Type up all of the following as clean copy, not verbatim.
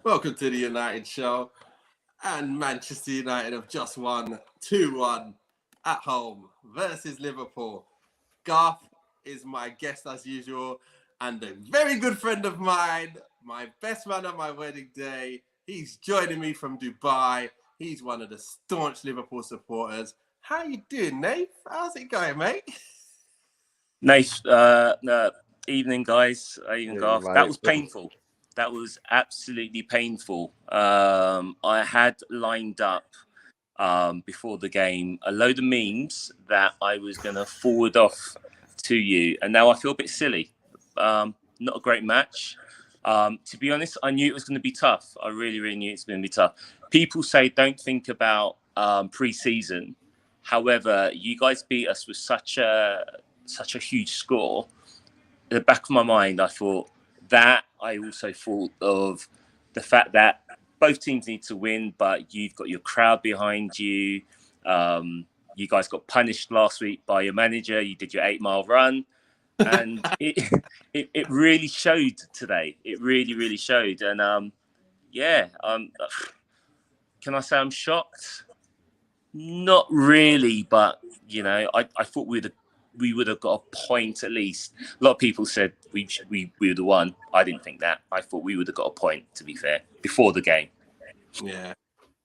Welcome to the United Show. And Manchester United have just won 2-1 at home versus Liverpool. Garth is my guest as usual and a very good friend of mine, my best man on my wedding day. He's joining me from Dubai. He's one of the staunch Liverpool supporters. How you doing, Nate? How's it going, mate? Nice evening, guys. Evening, Garth. That was painful. That was absolutely painful. I had lined up before the game a load of memes that I was going to forward off to you, and now I feel a bit silly. Not a great match. To be honest, I knew it was going to be tough. I really, really knew it was going to be tough. People say don't think about pre-season. However, you guys beat us with such a huge score. In the back of my mind, I thought that. I also thought of the fact that both teams need to win, but you've got your crowd behind you. You guys got punished last week by your manager. You did your 8-mile run, and it really showed today. It really, really showed. And can I say I'm shocked? Not really, but I thought we would have got a point at least. A lot of people said we would have won. I didn't think that. I thought we would have got a point, to be fair, before the game. Yeah.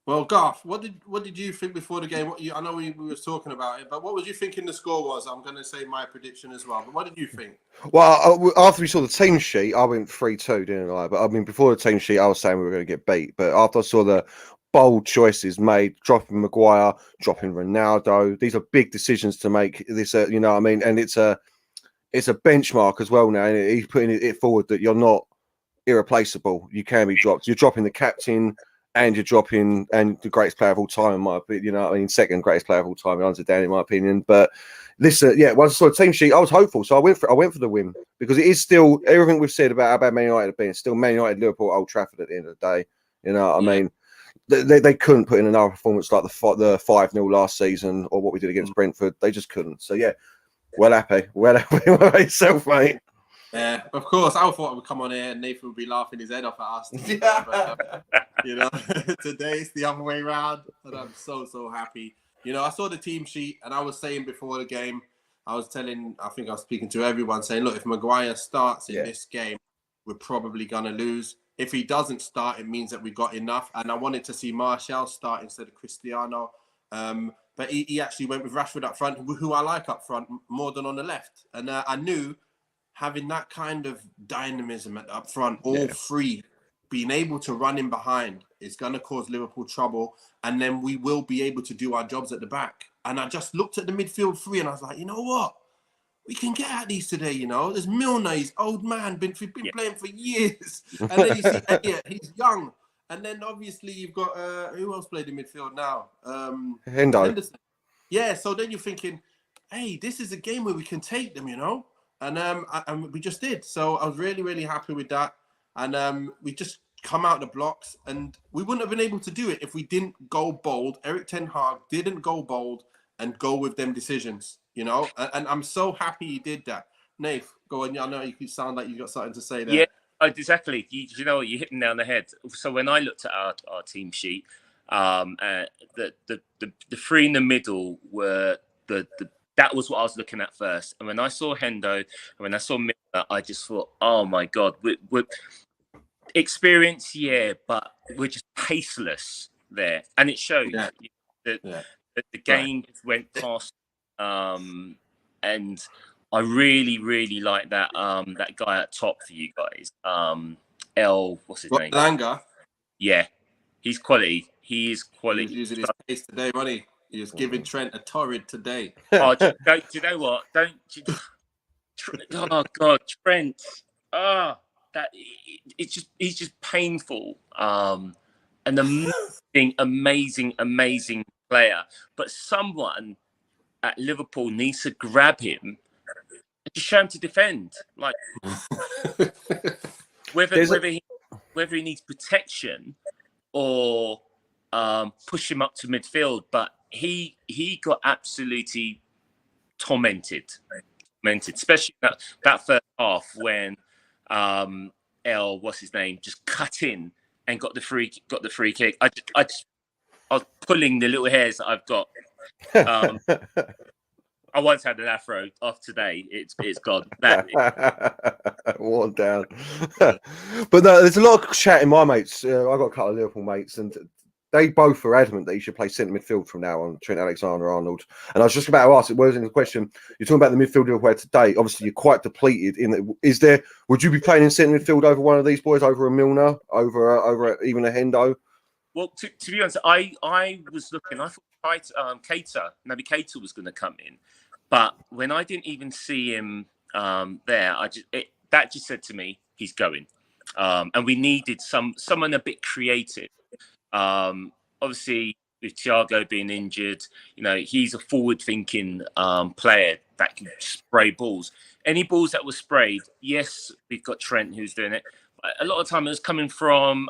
Well, Garth, what did you think before the game? I know we were talking about it, but what was you thinking the score was? I'm going to say my prediction as well. But what did you think? Well, after we saw the team sheet, I went 3-2, didn't I? But I mean, before the team sheet, I was saying we were going to get beat. But after I saw the bold choices made, dropping Maguire, dropping Ronaldo, these are big decisions to make. This, you know what I mean? And it's a benchmark as well now. And he's putting it forward that you're not irreplaceable. You can be dropped. You're dropping the captain, and you're dropping the greatest player of all time, in my opinion. You know what I mean? Second greatest player of all time, under Dan, in my opinion. But listen, once I saw the team sheet, I was hopeful, so I went for the win because it is still everything we've said about how bad Man United have been. It's still Man United, Liverpool, Old Trafford at the end of the day. You know what I mean? They couldn't put in another performance like the 5-0 last season or what we did against Brentford. They just couldn't. So well happy with yourself, mate. Yeah, of course. I thought I would come on here and Nathan would be laughing his head off at us. But, today it's the other way around, and I'm so happy. I saw the team sheet, and I was saying before the game, I think I was speaking to everyone, saying, look, if Maguire starts in this game, we're probably going to lose. If he doesn't start, it means that we got enough. And I wanted to see Martial start instead of Cristiano. But he actually went with Rashford up front, who I like up front more than on the left. And I knew having that kind of dynamism up front, all three, being able to run in behind is going to cause Liverpool trouble. And then we will be able to do our jobs at the back. And I just looked at the midfield three and I was like, you know what? We can get at these today, There's Milner, he's old man, been playing for years. And then you see Elliott, he's young. And then obviously you've got, who else played in midfield now? Henderson. Yeah, so then you're thinking, hey, this is a game where we can take them, And we just did. So I was really, really happy with that. And we just come out the blocks. And we wouldn't have been able to do it if we didn't go bold. Eric Ten Hag didn't go bold and go with them decisions, And I'm so happy he did that. Nath, go on. I know you sound like you've got something to say there. Yeah, exactly. You know what? You hit him down the head. So when I looked at our team sheet, the three in the middle were that was what I was looking at first. And when I saw Hendo and when I saw Miller, I just thought, oh my God, we're experience, but we're just paceless there. And it showed that the game just went past. And I really, really like that guy at top for you guys. What's his name? Langa. Yeah, he's quality. He is quality. He was using his pace today, wasn't he? He was giving Trent a torrid today. Oh, do you know what? Oh God, Trent. He's just painful. An amazing player. But someone at Liverpool needs to grab him and just show him to defend. Like whether he needs protection or push him up to midfield, but he got absolutely tormented, especially that first half when what's his name, just cut in and got the free kick. I was pulling the little hairs that I've got. I once had an afro. Off today, it's gone. Worn down. But no, there's a lot of chat in my mates. I got a couple of Liverpool mates, and they both are adamant that he should play centre midfield from now on, Trent Alexander-Arnold. And I was just about to ask, it was in the question, you're talking about the midfield Liverpool today. Obviously, you're quite depleted. Would you be playing in centre midfield over one of these boys, over a Milner, over even a Hendo? Well, to be honest, I was looking. I thought Naby Keita was going to come in, but when I didn't even see him there, that just said to me he's going, and we needed someone a bit creative. Obviously, with Thiago being injured, he's a forward-thinking player that can spray balls. Any balls that were sprayed, yes, we've got Trent who's doing it. But a lot of time it was coming from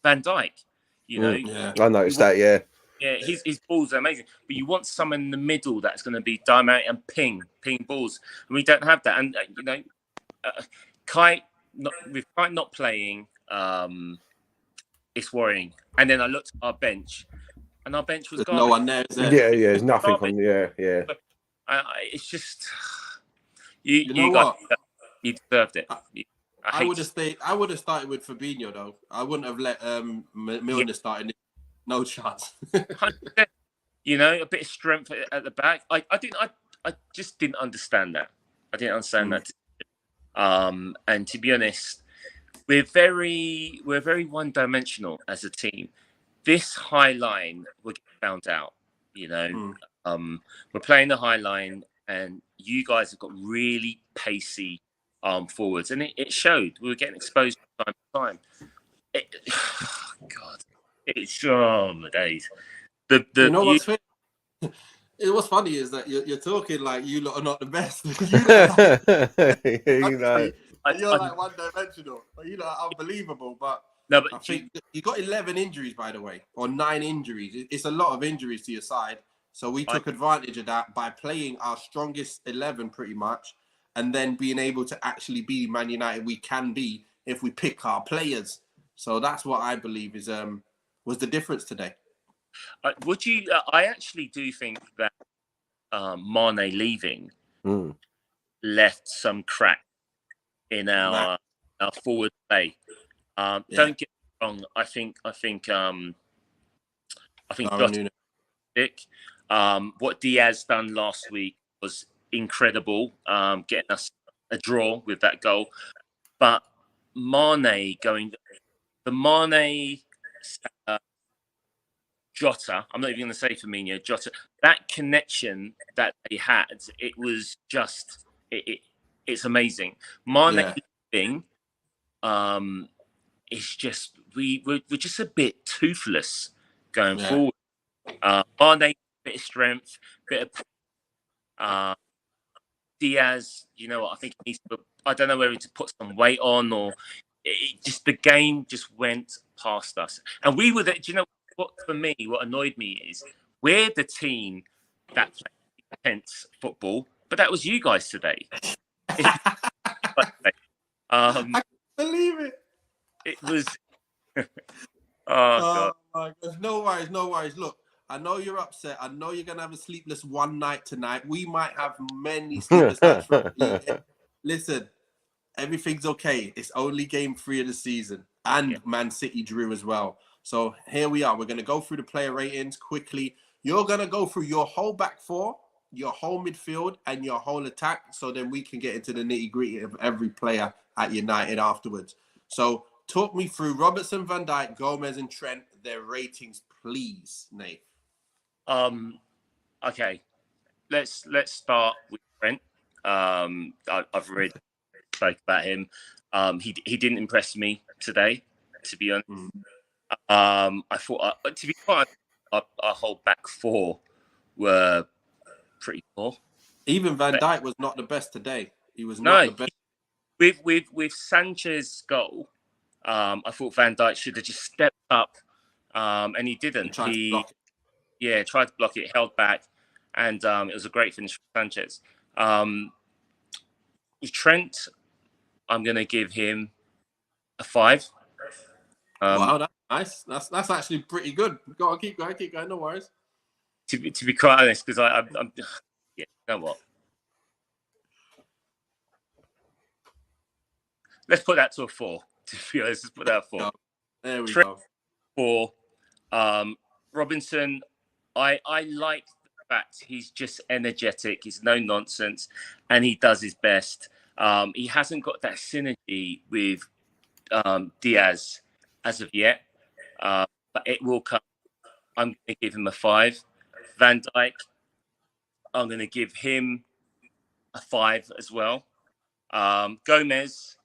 Van Dijk. I noticed that. Yeah, his balls are amazing. But you want someone in the middle that's going to be dynamic and ping balls, and we don't have that. And with Kite not playing, it's worrying. And then I looked at our bench, and our bench was garbage. No one there, is there? Yeah, there's nothing on. Yeah. It's just you guys, you deserved it. I would have started with Fabinho though. I wouldn't have let Milner start in. No chance. 100%. A bit of strength at the back. I just didn't understand that. I didn't understand that. And to be honest, we're very one-dimensional as a team. This high line will get found out. We're playing the high line, and you guys have got really pacey forwards, and it showed. We were getting exposed time to time. God, it's my days. What's funny? What's funny is that you're talking like you lot are not the best. You're like one-dimensional. You know, unbelievable. But I think you got 11 injuries, by the way, or 9 injuries. It's a lot of injuries to your side. So we took advantage of that by playing our strongest 11 pretty much, and then being able to actually be Man United we can be if we pick our players. So that's what I believe was the difference today. I actually do think that Mane leaving left some crack in our forward play. Don't get me wrong. I think what Diaz done last week was incredible, getting us a draw with that goal. But Mane Jota, I'm not even going to say Firmino, Jota, that connection that they had, it was just, it's amazing. Mane leaving, it's just, we're just a bit toothless going forward. Mane, a bit of strength, bit of Diaz, you know what, I think he needs to, I don't know whether to put some weight on or the game just went past us. And we were, do you know what, for me, what annoyed me is we're the team that played intense football, but that was you guys today. I can't believe it. It was. God. My gosh. No worries. Look, I know you're upset. I know you're going to have a sleepless one night tonight. We might have many sleepless nights. Listen, everything's okay. It's only game 3 of the season. And Man City drew as well. So here we are. We're going to go through the player ratings quickly. You're going to go through your whole back four, your whole midfield, and your whole attack. So then we can get into the nitty-gritty of every player at United afterwards. So talk me through Robertson, Van Dijk, Gomez, and Trent, their ratings, please, Nate. Okay. Let's start with Trent. I've already spoke about him. He didn't impress me today, to be honest. I thought, to be quite honest, our whole back four were pretty poor. Even Van Dijk was not the best today. He was not the best. With Sanchez's goal, I thought Van Dijk should have just stepped up, and he didn't. He tried to block it, held back, and it was a great finish for Sanchez. With Trent, I'm going to give him a 5. Wow, that's nice. That's actually pretty good. Go on, keep going. No worries. To be quite honest, because I'm yeah, you know what? Let's put that to a 4. To be honest, let's put that at 4. There we Trent, go. 4. Robinson, I like the fact he's just energetic. He's no nonsense, and he does his best. He hasn't got that synergy with Diaz as of yet, but it will come. I'm going to give him a 5. Van Dijk, I'm going to give him a 5 as well. Gomez,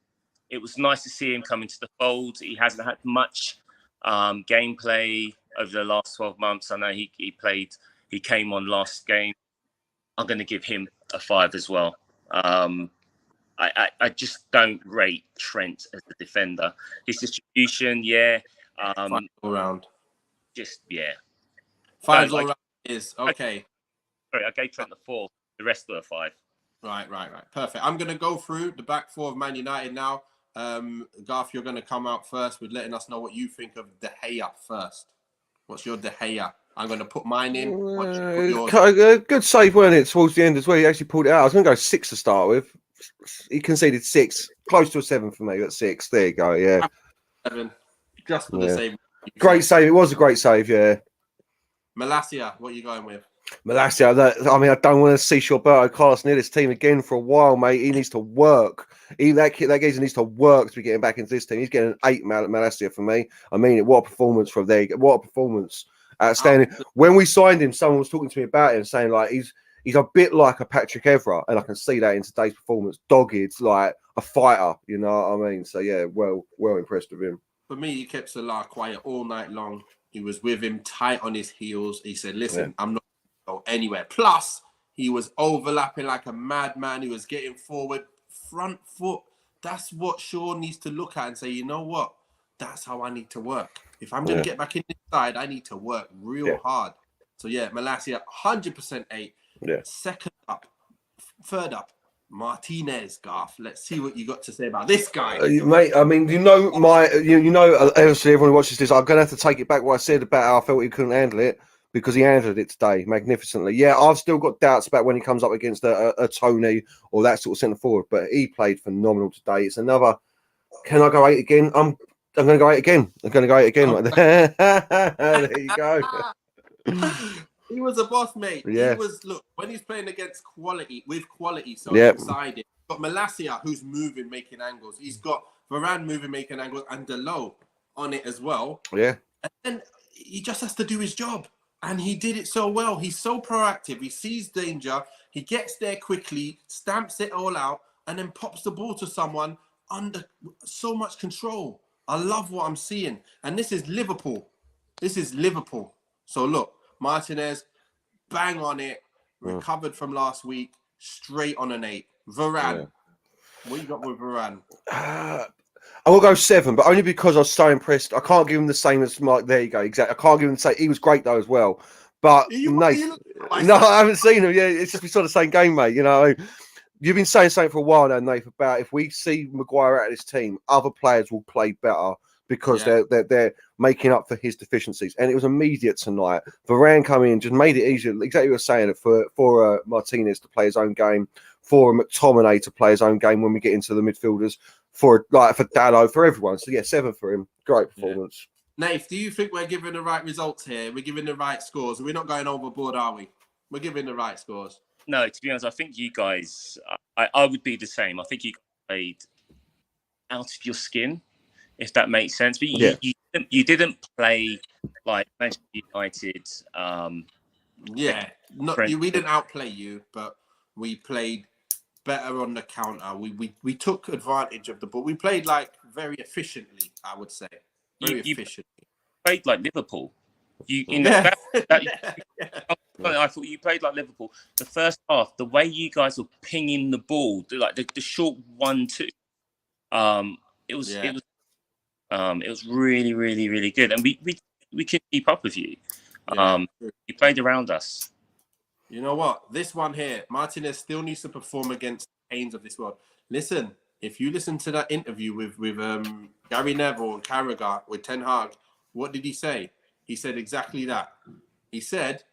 it was nice to see him come into the fold. He hasn't had much gameplay over the last 12 months. I know he came on last game. I'm going to give him a 5 as well. I just don't rate Trent as a defender. His distribution, yeah. 5 all round. Just, yeah. 5 all round is okay. Sorry, I gave Trent the 4. The rest of the 5. Right. Perfect. I'm going to go through the back 4 of Man United now. Garth, you're going to come out first with letting us know what you think of De Gea first. What's your De Gea? I'm going to put mine in. Good save, weren't it, towards the end as well? He actually pulled it out. I was going to go 6 to start with. He conceded 6. Close to a 7 for me. That's 6. There you go, yeah. 7. Just for the save. Great save. It was a great save, yeah. Malacia, what are you going with? Malacia, I don't want to see Roberto Carlos near this team again for a while, mate. He needs to work. That geezer needs to work to be getting back into this team. He's getting an 8 Malacia for me. I mean, what a performance from there. What a performance. Outstanding. When we signed him, someone was talking to me about him, saying like he's a bit like a Patrick Evra, and I can see that in today's performance. Dogged, like a fighter, you know what I mean? So yeah, well impressed with him. For me, he kept Salah quiet all night long. He was with him tight on his heels. He said, listen, I'm not going to go anywhere. Plus, he was overlapping like a madman. He was getting forward, front foot. That's what Shaw needs to look at and say, you know what? That's how I need to work. If I'm going to get back in this side, I need to work real hard. So yeah, Malacia, 100% 8. Yeah. Second up, third up, Martinez, Garth. Let's see what you got to say about this guy. Mate, I mean, obviously everyone watches this. I'm going to have to take it back what I said about how I felt he couldn't handle it, because he handled it today magnificently. Yeah, I've still got doubts about when he comes up against a Tony or that sort of centre forward, but he played phenomenal today. It's another, can I go 8 again? I'm going to go 8 again. There you go. He was a boss, mate. Yeah. He was, look, when he's playing against quality, inside it. Got Malacia, who's moving, making angles. He's got Varane moving, making angles, and Delo on it as well. Yeah. And then he just has to do his job. And he did it so well. He's so proactive. He sees danger. He gets there quickly, stamps it all out, and then pops the ball to someone under so much control. I love what I'm seeing. And this is Liverpool. So look, Martinez, bang on it, recovered from last week, straight on an 8. Varane, what you got with Varane? I will go 7, but only because I was so impressed. I can't give him the same as Mike. There you go, exactly. I can't give him the same. He was great though as well. But no, I haven't seen him. Yeah, it's just we saw the same game, mate. You know, you've been saying something for a while now, Nath, about if we see Maguire out of this team, other players will play better, because they're making up for his deficiencies. And it was immediate tonight. Varane coming in, just made it easier. Exactly what you're saying, for Martinez to play his own game, for McTominay to play his own game when we get into the midfielders, for Dallo, for everyone. So yeah, 7 for him. Great performance. Nath, do you think we're giving the right results here? We're giving the right scores? We're not going overboard, are we? We're giving the right scores. No, to be honest, I think you guys, I would be the same. I think you played out of your skin, if that makes sense. But you didn't play like Manchester United. We didn't outplay you, but we played better on the counter. We took advantage of the ball. We played like very efficiently, I would say. Efficiently. Played like Liverpool. I thought you played like Liverpool. The first half, the way you guys were pinging the ball, like the short 1-2, it was really, really, really good, and we could keep up with you. You played around us. You know what? This one here, Martinez still needs to perform against the Kanes of this world. Listen, if you listen to that interview with Gary Neville and Carragher with Ten Hag, what did he say? He said exactly that. He said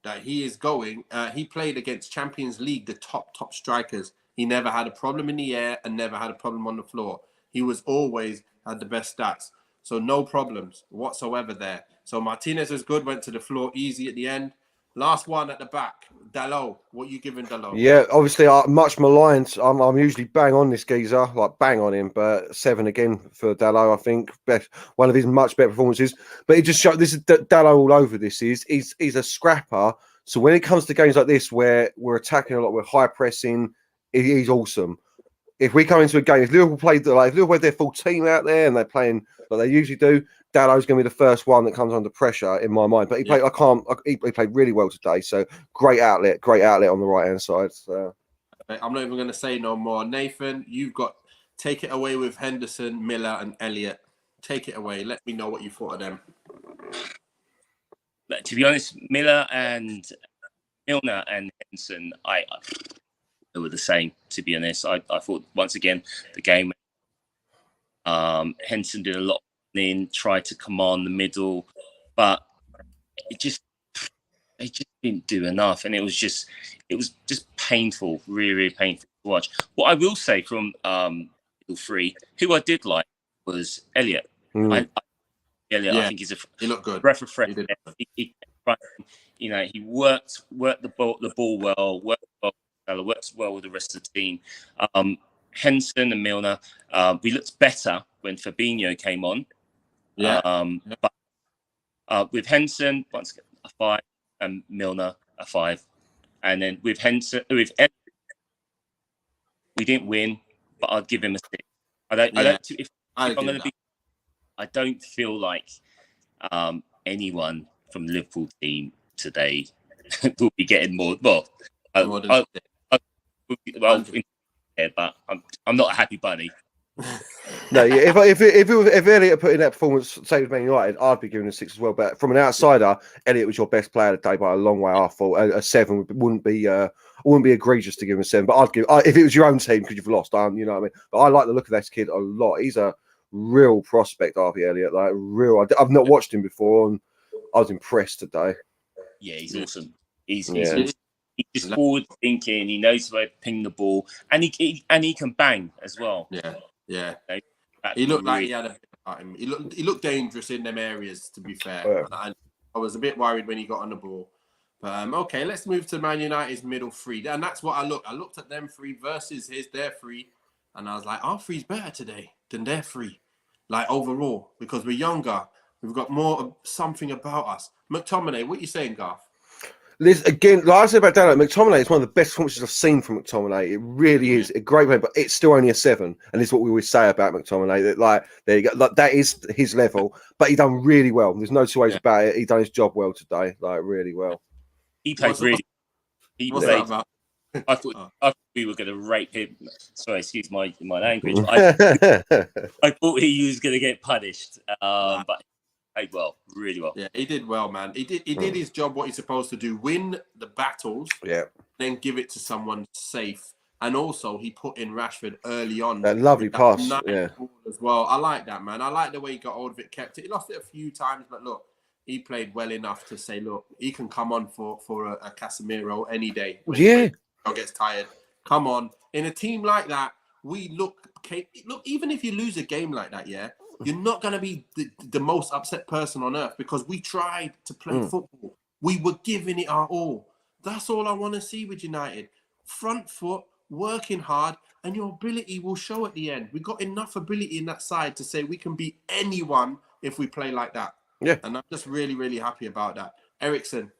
that he is going. He played against Champions League, the top strikers. He never had a problem in the air and never had a problem on the floor. He was always had the best stats. So no problems whatsoever there. So Martinez is good, went to the floor easy at the end. Last one at the back, Dalot. What you giving Dalot? Yeah, obviously, much maligned. I'm usually bang on this geezer, like bang on him, but 7 again for Dalot. I think one of his much better performances. But it just showed this is Dalot all over. This he's a scrapper. So when it comes to games like this where we're attacking a lot, we're high pressing, he's awesome. If we come into a game, if Liverpool played their full team out there and they're playing like they usually do, Dalot's going to be the first one that comes under pressure in my mind. But he played. He played really well today. So great outlet on the right hand side. So. I'm not even going to say no more. Nathan, you've got take it away with Henderson, Miller, and Elliott. Take it away. Let me know what you thought of them. But to be honest, Milner and Henderson, they were the same. To be honest, I thought once again the game. Henderson did a lot in, tried to command the middle, but it just didn't do enough, and it was just painful, really painful to watch. What I will say from three, who I did like was Elliott. Elliott, I think he looked good. Breath of fresh air. He worked the ball well, worked well with the rest of the team. Henson and Milner, we looked better when Fabinho came on. But with Henson, once again, a 5, and Milner a 5, and then with Henson, we didn't win, but I'd give him a 6. I don't feel like anyone from the Liverpool team today will be getting more. But I'm not a happy bunny. No, yeah. If Elliott put in that performance, say with Man United, I'd be giving a 6 as well. But from an outsider, Elliott was your best player today by a long way. I thought a 7 wouldn't be egregious to give him a 7. But if it was your own team because you've lost, you know what I mean. But I like the look of this kid a lot. He's a real prospect, Harvey Elliott. Like real. I've not watched him before, and I was impressed today. Yeah, he's awesome. He's just forward thinking. He knows where to ping the ball, and he can bang as well. Yeah. He looked like he had a bit about him. He looked dangerous in them areas, to be fair. Yeah. I was a bit worried when he got on the ball. But okay, let's move to Man United's middle three. And that's what I looked at them 3 versus their 3. And I was like, our 3's better today than their 3. Like overall, because we're younger. We've got more of something about us. McTominay, what are you saying, Garth? Again, like I said about Dalot, McTominay is one of the best performances I've seen from McTominay. It really is a great play, but it's still only a 7. And it's what we always say about McTominay. That there you go, that is his level. But he done really well. There's no 2 ways about it. He done his job well today, really well. He played really. I thought we were going to rape him. Sorry, excuse my language. I thought he was going to get punished, but he played well, really well. Yeah, he did well, man. He did his job, what he's supposed to do: win the battles, then give it to someone safe. And also, he put in Rashford early on. That lovely pass, as well. I like that, man. I like the way he got hold of it, kept it. He lost it a few times, but look, he played well enough to say, look, he can come on for a Casemiro any day. Gets tired. Come on. In a team like that, we look, even if you lose a game like that, you're not going to be the most upset person on earth because we tried to play football. We were giving it our all. That's all I want to see with United. Front foot, working hard, and your ability will show at the end. We got enough ability in that side to say we can beat anyone if we play like that. Yeah. And I'm just really, really happy about that. Ericsson.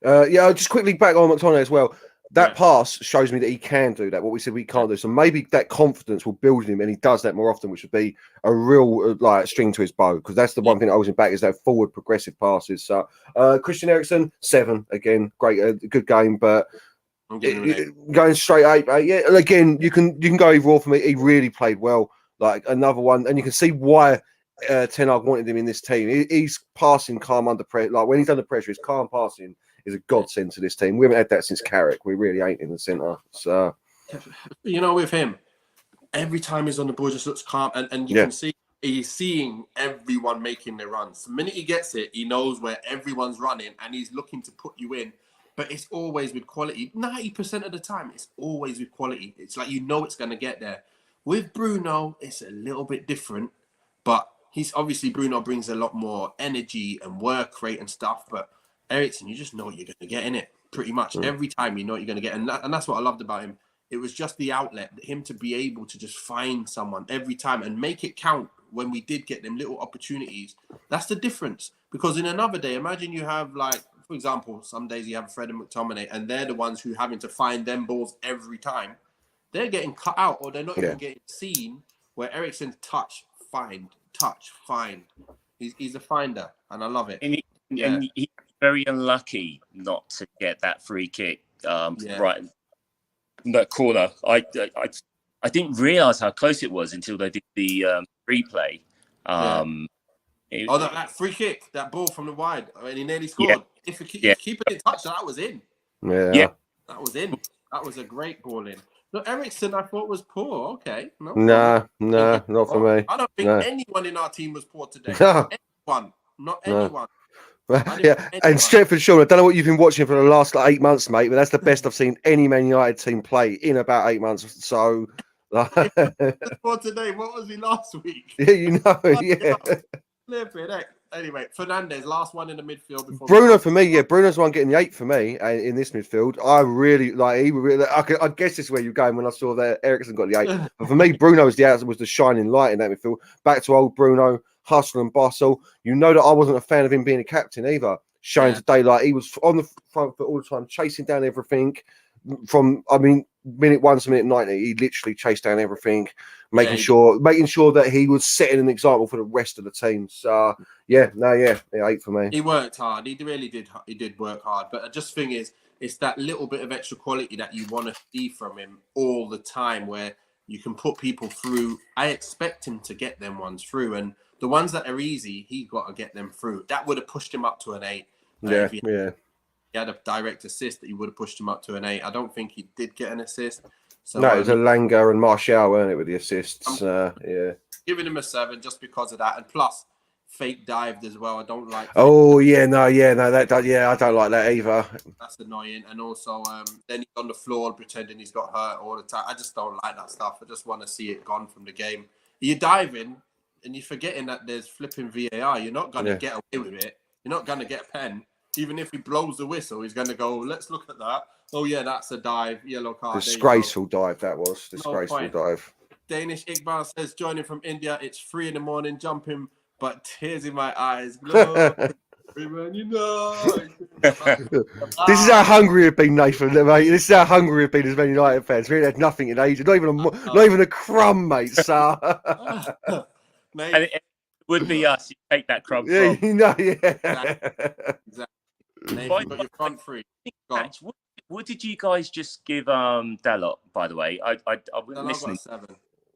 I'll just quickly back on McTominay as well. That pass shows me that he can do that, what we said we can't do. So maybe that confidence will build him, and he does that more often, which would be a real string to his bow, because that's the one thing that holds him back is that forward progressive passes. So Christian Eriksen, 7 again, great, good game, but going straight 8. Yeah, and again, you can go either or for me. He really played well, like another one, and you can see why Ten Hag wanted him in this team. He's passing calm under pressure. Like when he's under pressure, his calm passing is a godsend to this team. We haven't had that since Carrick. We really ain't in the centre. So, with him, every time he's on the ball, just looks calm, and you can see he's seeing everyone making their runs. The minute he gets it, he knows where everyone's running, and he's looking to put you in. But it's always with quality. 90% of the time, it's always with quality. It's like it's going to get there. With Bruno, it's a little bit different, but Bruno brings a lot more energy and work rate and stuff. But Eriksen, you just know what you're going to get in it. Pretty much every time you know what you're going to get. And that's what I loved about him. It was just the outlet, him to be able to just find someone every time and make it count when we did get them little opportunities. That's the difference. Because in another day, imagine you have, like, for example, some days you have Fred and McTominay, and they're the ones who having to find them balls every time. They're getting cut out, or they're not even getting seen, where Eriksen's touch, find. He's a finder, and I love it. And he's very unlucky not to get that free kick right in that corner. I didn't realise how close it was until they did the replay. That free kick, that ball from the wide, and he nearly scored. If keeper didn't touch that was in. Yeah, that was in. That was a great ball in. No, Eriksen, I thought was poor. Okay, no, not for me. I don't think anyone in our team was poor today. Anyone, not anyone. And straight for sure, I don't know what you've been watching for the last 8 months, mate, but that's the best I've seen any Man United team play in about 8 months. So, for today, what was he last week? Anyway, Fernandes, last one in the midfield before Bruno for me. Bruno's the one getting the 8 for me in this midfield. I really like. I guess this is where you're going when I saw that Eriksen got the 8. But for me, Bruno was the shining light in that midfield. Back to old Bruno, hustle and bustle. You know that I wasn't a fan of him being a captain either. Showing today, like, he was on the front foot all the time, chasing down everything. From minute 1 to minute 90, he literally chased down everything, making sure that he was setting an example for the rest of the team. So 8 for me. He worked hard. He really did. He did work hard. But I just think it's that little bit of extra quality that you want to see from him all the time, where you can put people through. I expect him to get them ones through, and the ones that are easy, he got to get them through. That would have pushed him up to an 8. He had a direct assist that he would have pushed him up to an 8. I don't think he did get an assist. So, no, it was Elanga and Martial, weren't it, with the assists? Giving him a 7 just because of that, and plus fake dived as well. I don't like. I don't like that either. That's annoying, and also then he's on the floor pretending he's got hurt all the time. I just don't like that stuff. I just want to see it gone from the game. You're diving and you're forgetting that there's flipping VAR. You're not going to get away with it. You're not going to get a pen. Even if he blows the whistle, he's going to go, let's look at that. Oh, yeah, that's a dive. Yellow card. Disgraceful dive, that was. Disgraceful dive. Danish Iqbal says, joining from India. It's 3 a.m, jumping, but tears in my eyes. Glory, you know. This is how hungry we've been, Nathan, mate. This is how hungry we've been as Man United fans. We had nothing in ages. Not even a crumb, mate. So. Mate. And it would be us. You take that crumb from. Exactly. Nathan, got your front 3. What did you guys just give Dalot, by the way? I wasn't listening. 7.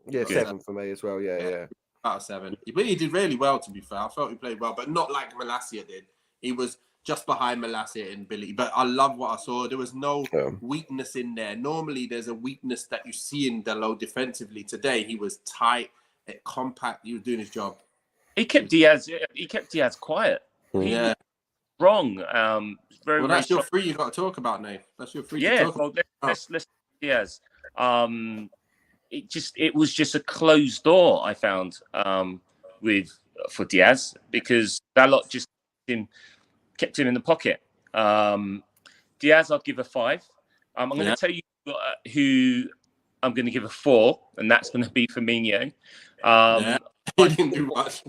Yeah, 7 for me as well. Yeah. About 7. But he did really well, to be fair. I felt he played well, but not like Malacia did. He was just behind Malacia and Billy. But I love what I saw. There was no weakness in there. Normally, there's a weakness that you see in Dalot defensively. Today, he was tight, compact. He was doing his job. He kept Diaz quiet. Yeah. Wrong. That's your 3 you got to talk about, Nate. That's your 3. Yeah. Well, let's Diaz. It was just a closed door, I found, for Diaz, because that lot just kept him in the pocket. Diaz, I'll give a 5. I'm going to tell you who I'm going to give a 4, and that's going to be Firmino. He didn't do much.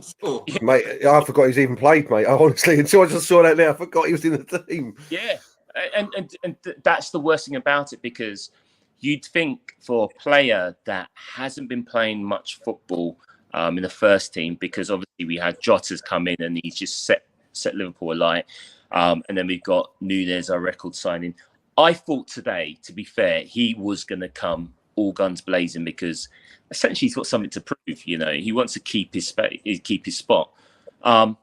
Mate, I forgot he's even played, mate. Honestly, until I just saw that there, I forgot he was in the team. Yeah, and that's the worst thing about it, because you'd think for a player that hasn't been playing much football in the first team, because obviously we had Jota's come in and he's just set Liverpool alight, and then we've got Núñez, our record signing. I thought today, to be fair, he was going to come all guns blazing, because essentially he's got something to prove. You know, he wants to keep his spot. Done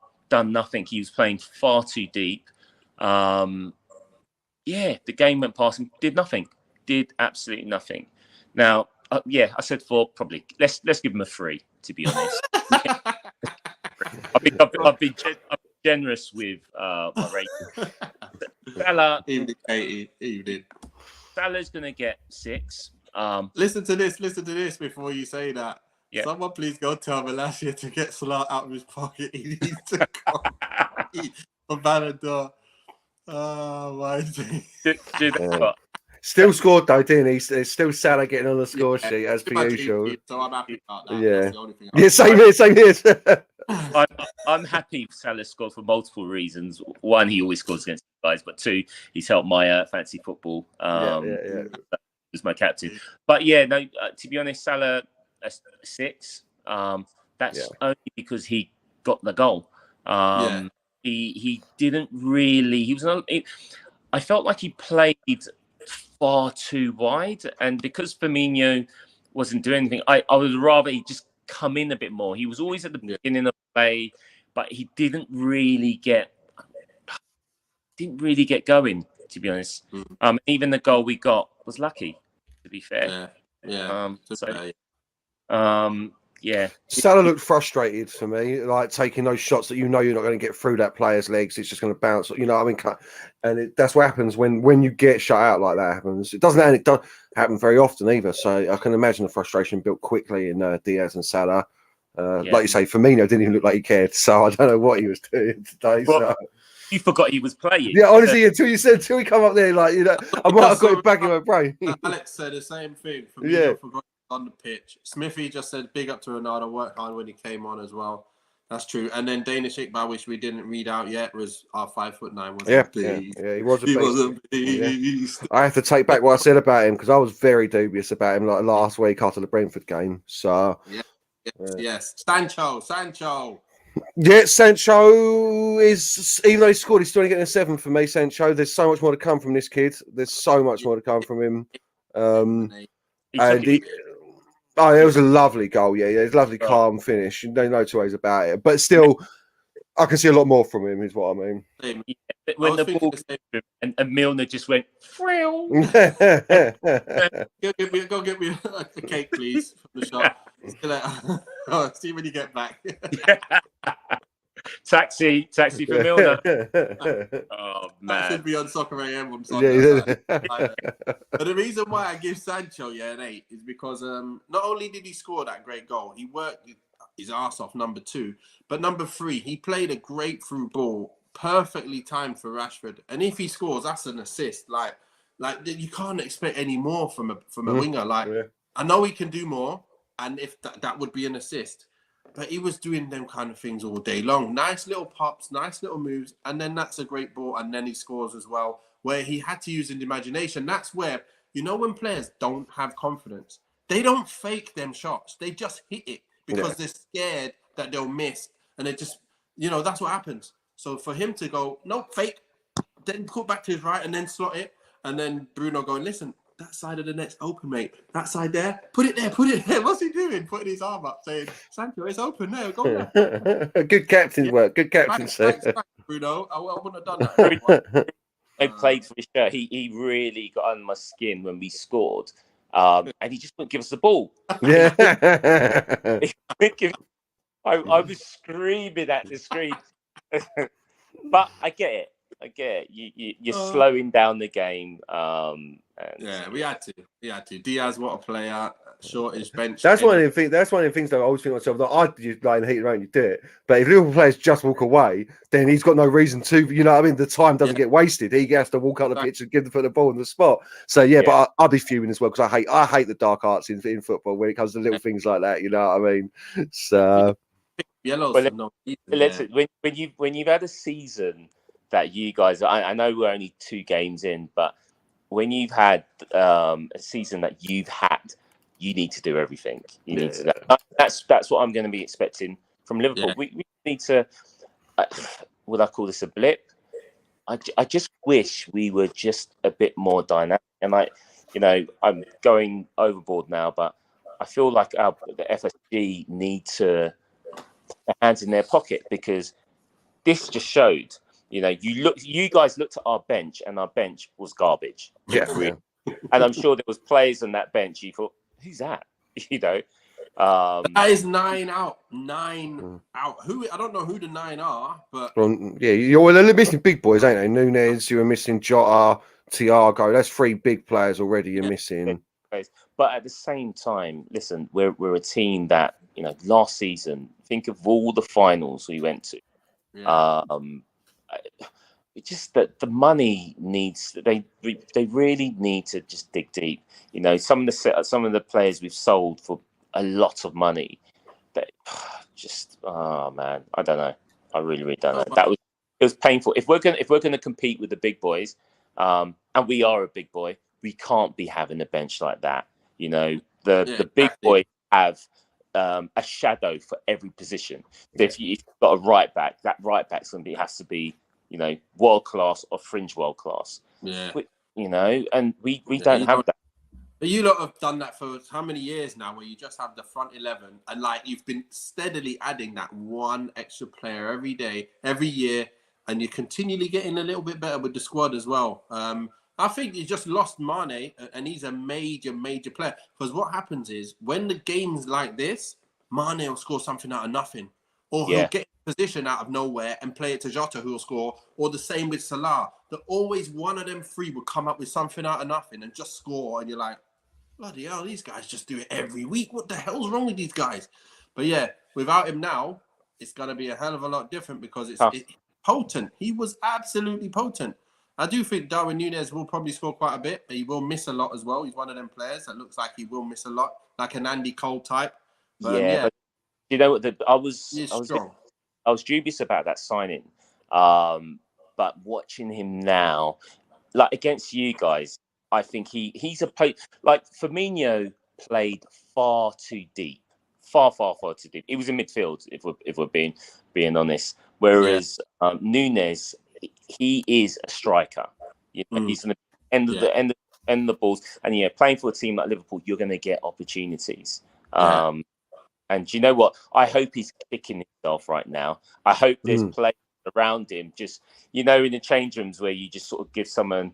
nothing. He was playing far too deep. The game went past him. Did nothing. Did absolutely nothing. Now, I said 4 probably. Let's give him a 3, to be honest. I've been generous with my rating. Salah, evening. Salah's going to get 6. Listen to this before you say that. Yeah. Someone please go tell Malacia to get Salah out of his pocket. He needs to go for Ballon d'Or. Oh, my Still scored though, didn't he? It's still Salah getting on the score sheet as per usual. So I'm happy about that. Yeah, that's the only thing same here. I'm happy Salah scored for multiple reasons. 1, he always scores against the guys, but 2, he's helped my fantasy football. Was my captain. But to be honest, Salah 6. That's only because he got the goal. He didn't really. He was. I felt like he played far too wide, and because Firmino wasn't doing anything, I would rather he just come in a bit more. He was always at the beginning of the play, but he didn't really get going, to be honest. Even the goal we got was lucky, to be fair. Salah looked frustrated for me, like taking those shots that you're not going to get through that player's legs. It's just going to bounce, you know what I mean? And that's what happens when you get shut out like that happens. It doesn't happen very often either. So I can imagine the frustration built quickly in Diaz and Salah. Like you say, Firmino didn't even look like he cared. So I don't know what he was doing today. Well, you forgot he was playing. Yeah, honestly, until he come up there, like, you know, I might have got it back in my brain. Alex said the same thing. Firmino forgot on the pitch. Smithy just said big up to Ronaldo, worked hard when he came on as well. That's true. And then Danish Iqbal, which we didn't read out yet, was our 5'9". He was a beast. I have to take back what I said about him because I was very dubious about him like last week after the Brentford game. So yes. Sancho. Yeah, Sancho is, even though he scored, he's still only getting a 7 for me. Sancho, there's so much more to come from this kid. There's so much more to come from him. It was a lovely goal. Yeah, it was a lovely, calm finish. No two ways about it. But still, I can see a lot more from him. Is what I mean. When the ball and Milner just went. Go get me a cake, please, from the shop. See when you get back. Taxi for Milner. Oh man, that should be on Soccer AM on Sunday. But the reason why I give Sancho an 8 is because not only did he score that great goal, he worked his ass off, number 2, but number 3, he played a great through ball, perfectly timed for Rashford, and if he scores, that's an assist. Like you can't expect any more from a winger. I know he can do more, and if that would be an assist. But he was doing them kind of things all day long. Nice little pops, nice little moves, and then that's a great ball, and then he scores as well, where he had to use his imagination. That's where, when players don't have confidence, they don't fake them shots. They just hit it because they're scared that they'll miss. And they just, that's what happens. So for him to go, no, fake, then cut back to his right and then slot it, and then Bruno going, listen, that side of the net's open, mate. That side there, put it there. What's he doing? Putting his arm up, saying, Sancho, it's open there. Go there. Good captain work. Good captaincy. Thanks, Bruno. I wouldn't have done that. I played for his shirt. He really got under my skin when we scored. And he just wouldn't give us the ball. Yeah. I was screaming at the screen. But I get it. You're slowing down the game. We had to. Diaz, what a player. Shortish bench. That's one of the things. That's one of the things that I always think to myself that I'd just like in the heat around you do it. But if Liverpool players just walk away, then he's got no reason to. You know what I mean? The time doesn't get wasted. He has to walk out the pitch and give the ball in the spot. So but I'll be fuming as well because I hate the dark arts in football when it comes to little things like that. You know what I mean? So listen, when you've had a season that you guys, I know we're only 2 games in, but when you've had a season that you've had, you need to do everything. You need to. That's what I'm going to be expecting from Liverpool. We need to. Would I call this a blip? I just wish we were just a bit more dynamic. And I'm going overboard now, but I feel like the FSG need to put their hands in their pocket because this just showed. You guys looked at our bench, and our bench was garbage. Yeah. And I'm sure there was players on that bench. You thought, who's that? You know, that is 9 out. 9 out. Who? I don't know who the 9 are, but they're missing big boys, ain't they? Nunez, you were missing Jota, Thiago. That's 3 big players already. You're missing. But at the same time, listen, we're a team that, you know, last season, think of all the finals we went to. Yeah. It's just that the money needs, they really need to just dig deep. You know, some of the players we've sold for a lot of money, that just, oh man, I don't know. I really don't know. It was painful. If we're gonna compete with the big boys, and we are a big boy, we can't be having a bench like that. You know, the big boys have a shadow for every position. So if you've got a right back, that right back's has to be, you know, world class or fringe world class. Yeah. You know, and we don't have that. But you lot have done that for how many years now, where you just have the front 11 and like you've been steadily adding that one extra player every day, every year, and you're continually getting a little bit better with the squad as well. I think you just lost Mane, and he's a major player. Because what happens is when the game's like this, Mane will score something out of nothing. Or he'll get in position out of nowhere and play it to Jota, who will score. Or the same with Salah. That always one of them 3 will come up with something out of nothing and just score. And you're like, bloody hell, these guys just do it every week. What the hell's wrong with these guys? But yeah, without him now, it's going to be a hell of a lot different because it's potent. He was absolutely potent. I do think Darwin Núñez will probably score quite a bit, but he will miss a lot as well. He's one of them players that looks like he will miss a lot, like an Andy Cole type. But, but you know what? I was dubious about that signing, but watching him now, like against you guys, I think he's like Firmino played far too deep, far too deep. He was in midfield, if we're being honest. Whereas Núñez, he is a striker. You know, he's going to end the balls, and playing for a team like Liverpool, you're going to get opportunities. And you know what? I hope he's kicking himself right now. I hope there's players around him, just, you know, in the change rooms where you just sort of give someone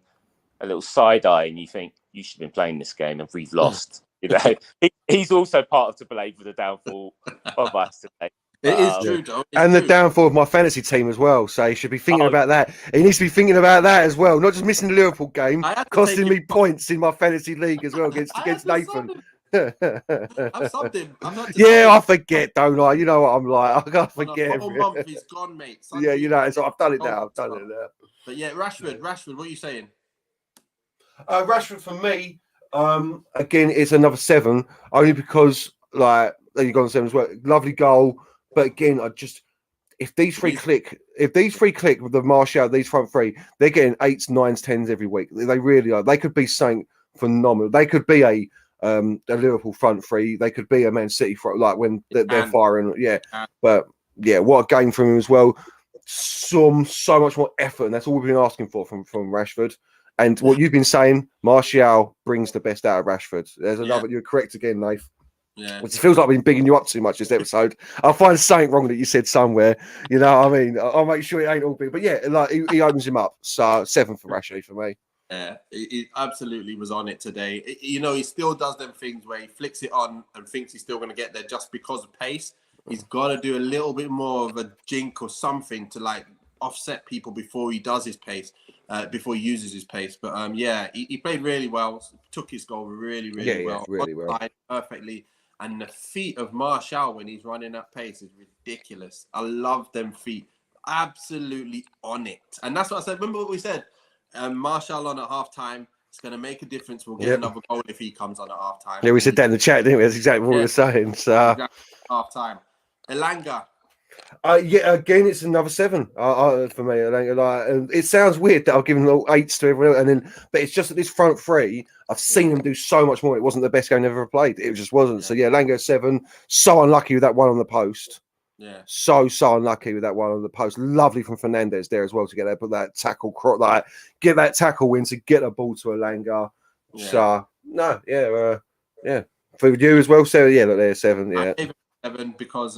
a little side eye and you think you should have been playing this game and we've lost. You know, he's also part of the blame for the downfall of us today. It is true, though. And the downfall of my fantasy team as well. So he should be thinking about that. He needs to be thinking about that as well. Not just missing the Liverpool game, costing me points in my fantasy league as well against Nathan. I've subbed him. I forget, don't I? You know what I'm like. I can't forget. The whole month he's gone, mate. Yeah, you know. So I've done it now. But yeah, Rashford, what are you saying? Rashford for me, again, it's another 7, only because like you got on 7 as well. Lovely goal, but again, if these 3 click with the Martial, these front 3, they're getting 8s, 9s, 10s every week. They really are. They could be something phenomenal. They could be a Liverpool front 3. They could be a Man City front, like when they're firing. But what a game from him as well. So much more effort, and that's all we've been asking for from Rashford. And what you've been saying, Martial brings the best out of Rashford. There's another. You're correct again, Nath. Yeah. It feels like I've been bigging you up too much this episode. I'll find something wrong that you said somewhere. You know what I mean? I'll make sure it ain't all big. But yeah, like he opens him up. So 7 for Rashford for me. Yeah, he absolutely was on it today. You know, he still does them things where he flicks it on and thinks he's still going to get there just because of pace. He's got to do a little bit more of a jink or something to like offset people before he does his pace, before he uses his pace. But he played really well, took his goal really well. Really well. Perfectly. And the feet of Martial when he's running at pace is ridiculous. I love them feet. Absolutely on it. And that's what I said. Remember what we said? Martial on at half-time. It's going to make a difference. We'll get another goal if he comes on at half-time. Yeah, we said that in the chat, didn't we? That's exactly what we were saying. So. Exactly. Half-time. Elanga. Again, it's another 7 for me. Like, it sounds weird that I've given all 8s to everyone, but it's just that this front 3, I've seen them do so much more. It wasn't the best game they've ever played. It just wasn't. So Elanga 7. So unlucky with that one on the post. Yeah. So unlucky with that one on the post. Lovely from Fernandes there as well to get that, put that tackle, get that tackle win to get a ball to Elanga. Yeah. So for you as well, Sarah. Yeah, look there, 7. Yeah, I gave it 7 because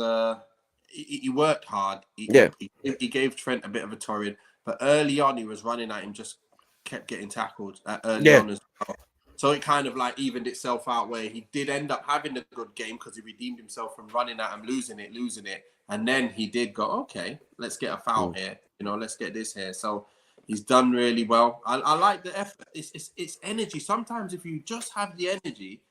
he worked hard. He gave Trent a bit of a torrid, but early on he was running at him, just kept getting tackled early on as well. So it kind of like evened itself out where he did end up having a good game because he redeemed himself from running at him, losing it. And then he did go, okay, let's get a foul here. Let's get this here. So he's done really well. I like the effort. It's energy. Sometimes if you just have the energy,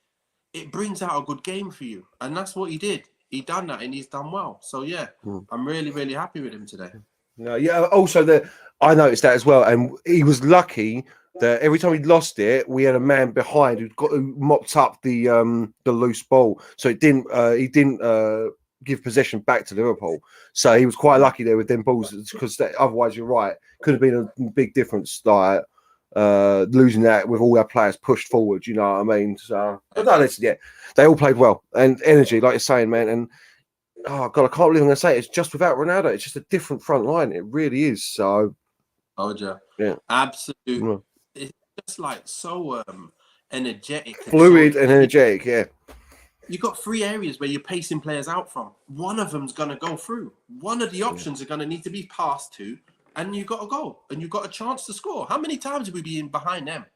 it brings out a good game for you. And that's what he did. He done that and he's done well. So yeah, I'm really, really happy with him today. No, yeah. Also, I noticed that as well, and he was lucky that every time he lost it, we had a man behind who mopped up the loose ball, so he didn't give possession back to Liverpool. So he was quite lucky there with them balls, because otherwise, you're right, could have been a big difference, like losing that with all our players pushed forward. You know what I mean? So, but no, listen, yeah, they all played well, and energy, like you're saying, man, and. Oh God, I can't believe I'm going to say it. It's just without Ronaldo. It's just a different front line. It really is. So, yeah, absolutely. It's just like so energetic, fluid, and energetic. Yeah, you got 3 areas where you're pacing players out from. One of them's going to go through. One of the options are going to need to be passed to, and you got to go, and you got a chance to score. How many times have we been behind them?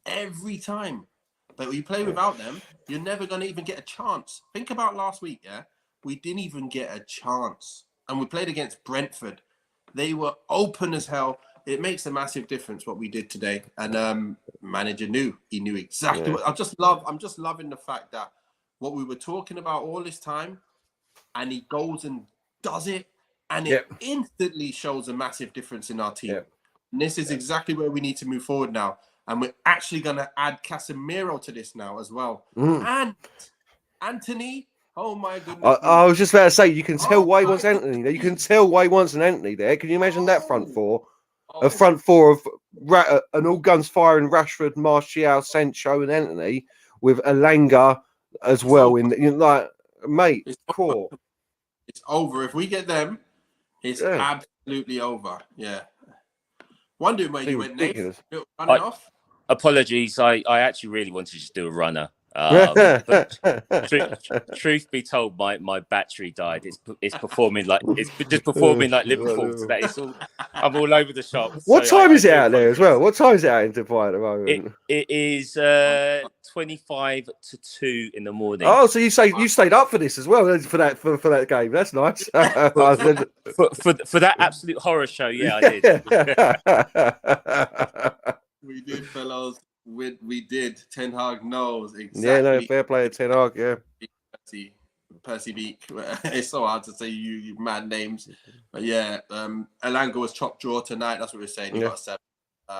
Every time. But when you play without them, you're never going to even get a chance. Think about last week, yeah. We didn't even get a chance. And we played against Brentford. They were open as hell. It makes a massive difference what we did today. And manager knew. He knew exactly what. I'm just loving the fact that what we were talking about all this time, and he goes and does it, and it instantly shows a massive difference in our team. And this is exactly where we need to move forward now. And we're actually going to add Casemiro to this now as well. And Anthony... Oh my goodness! I was just about to say, you can tell why he wants Anthony there. You can tell why he wants an Anthony there. Can you imagine that front four? A front four of an all guns firing Rashford, Martial, Sancho, and Anthony, with Elanga as well. Mate, it's core. It's over. If we get them, it's absolutely over. Yeah. Wondering where you went, Nate. Running off. Apologies. I actually really wanted to do a runner. But truth be told, my battery died. It's performing like Liverpool today. I'm all over the shop. What time is it out there as well? What time is it out in Dubai at the moment? It is 25 to 2 in the morning. Oh, so you stayed up for this as well for that game? That's nice. for that absolute horror show, yeah, I did. We did, fellows. We did. Ten Hag knows exactly. Yeah, no, fair play to Ten Hag. Yeah. Percy Beak. It's so hard to say you mad names, but yeah, Elanga was top draw tonight. That's what we're saying. He got a 7.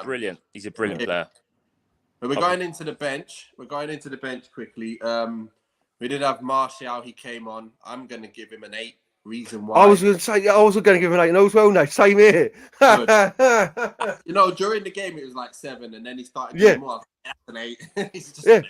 Brilliant. He's a brilliant player. But we're going into the bench. Quickly. We did have Martial. He came on. I'm going to give him an 8. Reason why. I was going to say, I was going to give him an 8 and as well. No, same here. During the game, it was like 7, and then he started doing more. That's an 8. He's just an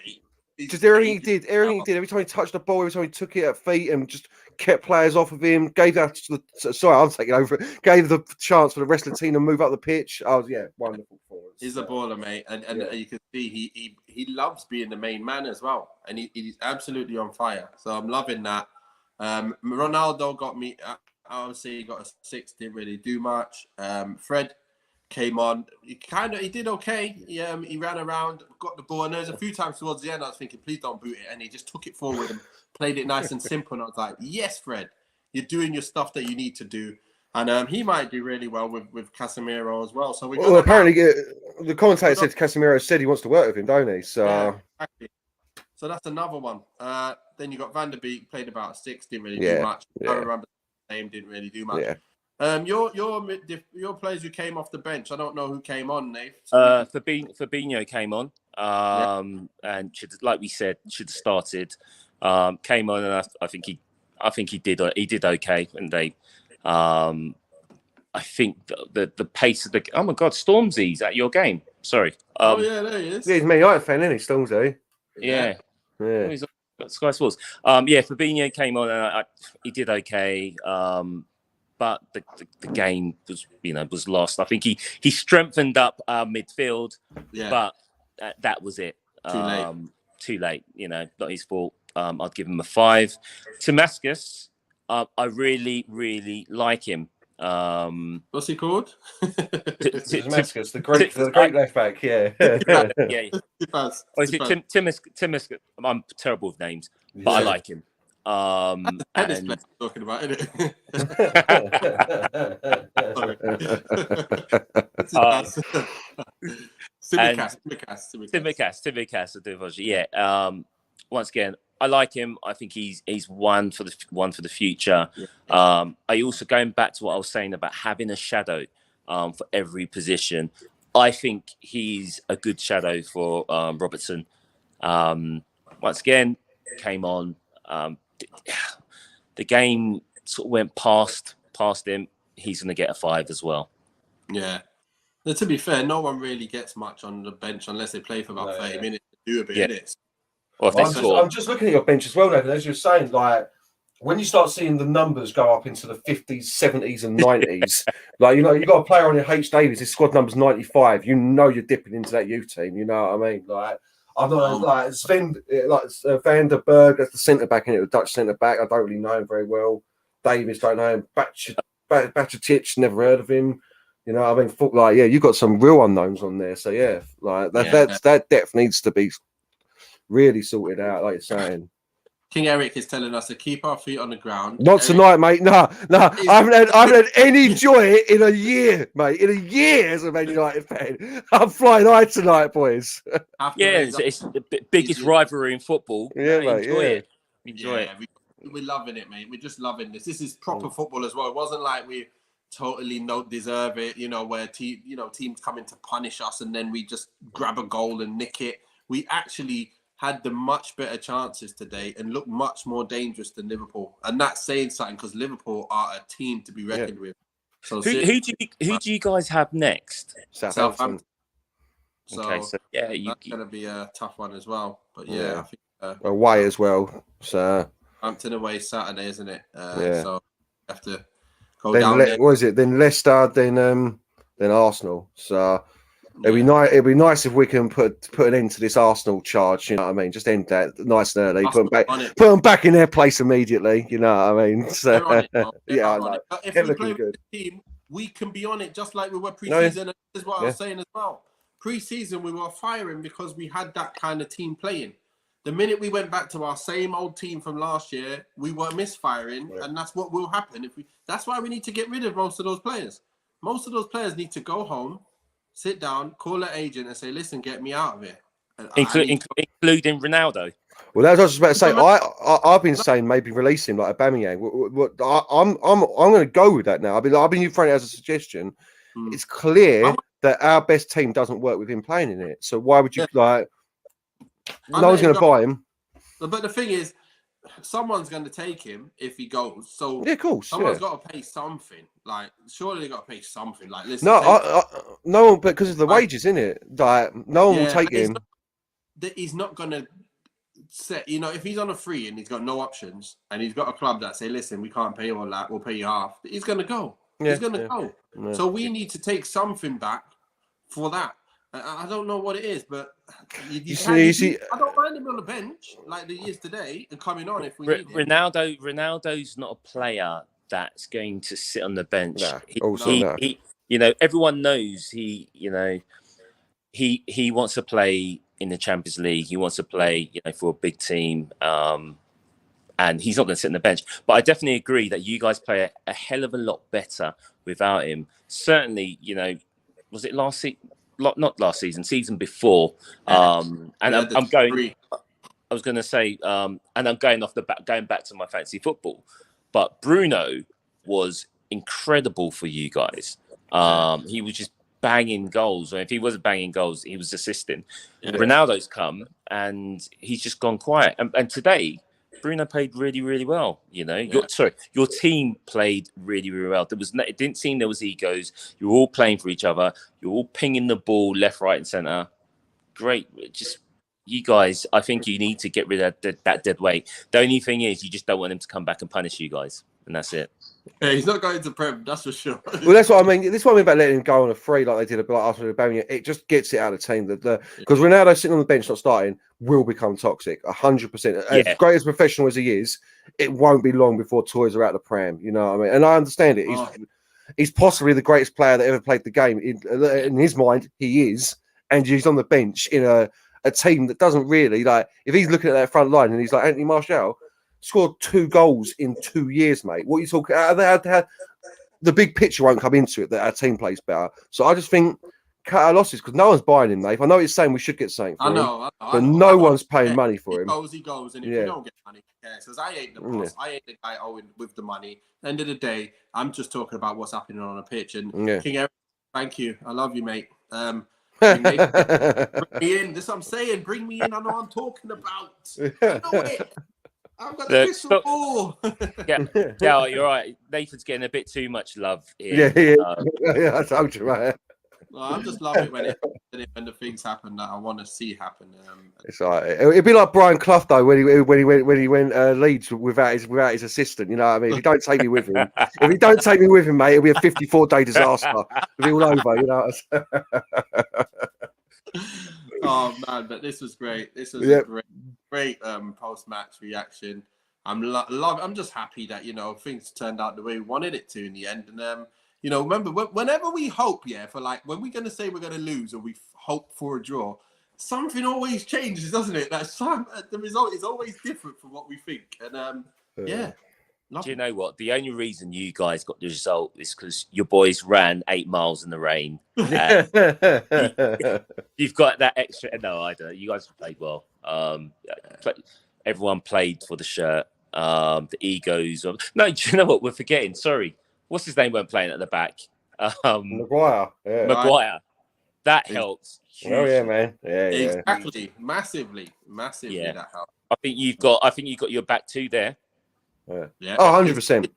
8. Just everything he did. Every time he touched the ball, every time he took it at feet and just kept players off of him, gave that to the... Sorry, I'm taking over it. Gave the chance for the rest of the team to move up the pitch. Wonderful performance. He's a baller, mate. And you can see he loves being the main man as well. And he's absolutely on fire. So I'm loving that. Ronaldo got me. I would say he got a 6. Didn't really do much. Fred came on. He did okay. He ran around, got the ball, and there was a few times towards the end I was thinking, please don't boot it, and he just took it forward and played it nice and simple. And I was like, yes, Fred, you're doing your stuff that you need to do. And he might do really well with Casemiro as well. So apparently the commentator said Casemiro said he wants to work with him, don't he? So exactly. So that's another one. Then you got Van der Beek, played about 6, didn't really do much. I remember the name, didn't really do much. Your players who came off the bench, I don't know who came on, Nate. Fabinho came on, and like we said, should have started. Came on, and I think he did okay, and they. I think the pace of the... Oh, my God, Stormzy's at your game. Sorry. There he is. Yeah, he's Man United fan, isn't he, Stormzy? Yeah. He's got Sky Sports. Fabinho came on, and he did okay. But the game was lost. I think he strengthened up our midfield, but that was it. Too late. Not his fault. I'd give him a 5. Damascus, I really, really like him. What's he called? Damascus, the great left back. Yeah. Yeah. Timus. I'm terrible with names, but I like him. Tennis player talking about, isn't it? Simicast. Yeah. Once again, I like him. I think he's one for the future. Yeah. I also, going back to what I was saying about having a shadow for every position. I think he's a good shadow for Robertson. Once again, came on. The game sort of went past him. He's going to get a 5 as well. Yeah. Now, to be fair, no one really gets much on the bench unless they play for about 30 minutes to do a bit of this. I'm just looking at your bench as well, Nathan. As you're saying, like, when you start seeing the numbers go up into the 50s, 70s, and 90s, like, you know, you got a player on your H. Davies, his squad number's 95. You know you're dipping into that youth team. You know what I mean? Like, I don't know, like Sven, Van der Berg, that's the centre back, and it was Dutch centre back. I don't really know him very well. Davies, don't know him. Bacetic, never heard of him. You know, I mean, like, yeah, you got some real unknowns on there. So yeah, like that depth needs to be really sorted out, like you're saying. King Eric is telling us to keep our feet on the ground. Not tonight, mate. No. I haven't had any joy in a year, mate. In a year as a Man United fan. I'm flying high tonight, boys. Yeah, it's the biggest rivalry in football. Yeah, mate. Enjoy it. We're loving it, mate. We're just loving this. This is proper football as well. It wasn't like we totally don't deserve it, you know, where teams come in to punish us and then we just grab a goal and nick it. We actually had the much better chances today and looked much more dangerous than Liverpool. And that's saying something because Liverpool are a team to be reckoned with. So who do you guys have next? Southampton. Okay, so yeah, that's going to be a tough one as well. But I think away as well. So Southampton away Saturday, isn't it? So we have to go down there. What is it? Then Leicester, then Arsenal. So it'd be nice if we can put an end to this Arsenal charge. You know what I mean? Just end that nice and early. Put them back in their place immediately. You know what I mean? So, I know. If we play with the team, we can be on it just like we were pre-season. And this is what I was saying as well. Pre-season, we were firing because we had that kind of team playing. The minute we went back to our same old team from last year, we were misfiring, and that's what will happen. That's why we need to get rid of most of those players. Most of those players need to go home, sit down, call an agent, and say, "Listen, get me out of here." Including Ronaldo. Well, that's what I was about to say. I've been saying maybe release him like Aubameyang. I'm going to go with that now. I've been throwing it as a suggestion. It's clear that our best team doesn't work with him playing in it. So why would you like? No one's going to buy him. But the thing is, someone's going to take him if he goes. So yeah, of course, someone's got to pay something. Like, surely they got to pay something. Like, listen, no one, because of the wages, isn't it? Like, no one will take him. He's not going to set. You know, if he's on a free and he's got no options, and he's got a club that say, "Listen, we can't pay you all that. We'll pay you half." He's going to go. Yeah, he's going to go. Yeah. So we need to take something back for that. I don't know what it is, but I don't mind him on the bench like he is today and coming on if we need him. Ronaldo's not a player that's going to sit on the bench. He you know, everyone knows he wants to play in the Champions League. He wants to play, you know, for a big team. And he's not going to sit on the bench. But I definitely agree that you guys play a hell of a lot better without him. Certainly, you know, was it last season? Not last season, season before. And I'm going. I was going to say, and I'm going back to my fantasy football. But Bruno was incredible for you guys. He was just banging goals. Or if he wasn't banging goals, he was assisting. Yeah. Ronaldo's come and he's just gone quiet. And today, Bruno played really, really well. You know, your team played really, really well. It didn't seem there was egos. You were all playing for each other. You were all pinging the ball left, right, and centre. Great. Just you guys. I think you need to get rid of that dead weight. The only thing is, you just don't want him to come back and punish you guys, and that's it. Yeah, he's not going to Prem, that's for sure. Well, that's what I mean. This is what I mean about letting him go on a free like they did after the Aubameyang. It just gets it out of the team. Because Ronaldo sitting on the bench not starting will become toxic, 100%. As great as professional as he is, it won't be long before toys are out of the pram. You know what I mean? And I understand it. he's possibly the greatest player that ever played the game. In his mind, he is, and he's on the bench in a team that doesn't really like. If he's looking at that front line and he's like Anthony Martial scored 2 goals in 2 years, mate. What are you talking? The big picture won't come into it that our team plays better. So I just think cut our losses because no one's buying him, Nate. I know it's saying we should get something for him, but no one's paying money for him. He goes, and if we don't get money, who cares? Because I ain't the boss. I ain't the guy owing with the money. End of the day, I'm just talking about what's happening on a pitch. And King Eric, thank you. I love you, mate. Bring me in. This is what I'm saying. Bring me in. I know what I'm talking about. I know it. I've got the crystal ball. Yeah, you're right. Nathan's getting a bit too much love here. Yeah, I told you, right. No, I'm just loving it when the things happen that I want to see happen. It's like it'd be like Brian Clough though when he went Leeds without his assistant. You know what I mean? If you don't take me with him, mate, it'll be a 54-day disaster. It'll be all over. You know. Oh man, but this was great. This was a great post-match reaction. I'm just happy that things turned out the way we wanted it to in the end. And remember whenever we hope, for like when we're gonna say we're gonna lose or we hope for a draw, something always changes, doesn't it? The result is always different from what we think. And do you know what? The only reason you guys got the result is because your boys ran 8 miles in the rain. You've got that extra. No, I don't. You guys played well. Everyone played for the shirt. The egos. No, do you know what? We're forgetting. Sorry. What's his name? Weren't playing at the back. Maguire. Yeah. Maguire. That helps. Oh yeah, man. Yeah, exactly. Massively. Yeah. That helps. I think you've got your back 2 there. Yeah. Oh, 100%.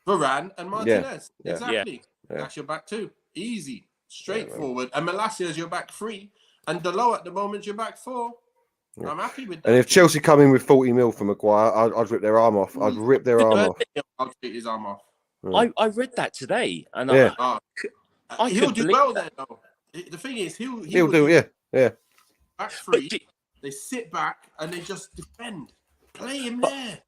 Varane and Martinez. Yeah. Exactly. Yeah. That's your back 2. Easy. Straightforward. And Malacia is your back 3. And Delo at the moment your back 4. Yeah. I'm happy with that. And if Chelsea come in with 40 mil for Maguire, I'd rip their arm off. I'd take his arm off. Yeah. I read that today. And he'll do well there, though. The thing is, he'll do, yeah. Back 3, they sit back and they just defend. Play him there.